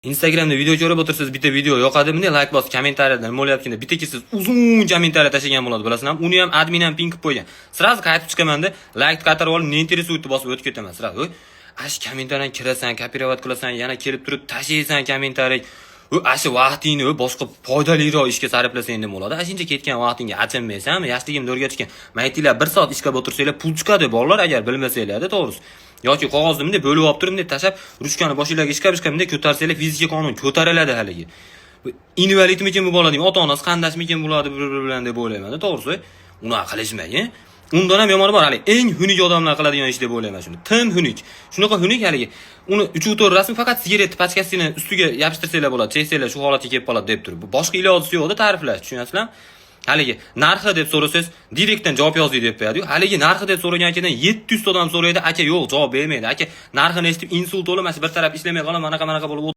Instagramda video ko'rib o'tirsiz, bitta video yoqadimi, like bosib, kommentariyadan nima bo'layotganda bitta siz uzun kommentariya tashlagan bo'ladi, bilasizmi? Uni ham admin ham ping qilib qo'ygan. Sразу qaytib chiqamanda, like qatarib olib, ne interesuет bosib o'tib ketaman. Sразу, ash kommentariyadan kirasan, kopirovat qilasan, yana kelib turib tashlaysan kommentariy. Ashi vaqtingni boshqa foydaliroq ishga sarflasang nima bo'ladi? Shuncha ketgan vaqtingga achinmaysanmi? Yoshligim do'rga tushgan. Maytinglar 1 soat ishga o'tirsanglar, pul chiqadi bolalar, agar bilmasanglar-da, to'g'risi. Yoki qog'ozni bunday bo'lib olib turib, bunday tashab, ruchkani boshingizga ishqab bunday ko'tarsanglar, fizika qonun ko'tariladi haligi. Invalidmikin bu bola deymi, ota-onasi qandashmikin bo'ladi bir-biri bilan deb o'ylayman-da, to'g'risi. Unaqa qilishmang. Undan ham yomoni bor, hali eng xunuk odamlar qiladigan ish deb o'ylayman shuni. Tim xunuk. Shunaqa xunuk haligi. Uni 3-4 rasm faqat sigaret pachkasini ustiga yopishtirsanglar bo'ladi, cheksanglar shu holatga kelib qoladi deb turib. Bu boshqa iloji yo'q-da ta'riflash, tushunasizlarmi? Haligi narxi deb so'rasangiz, direktdan javob yozdik deb qo'yadi-yu. Haligi narxi deb so'ragandan 700 odam so'raydi, aka yo'q, javob bermaydi. Aka narxini eshitib insult bo'lib, mana bir taraf ishlamay qolib, mana bo'lib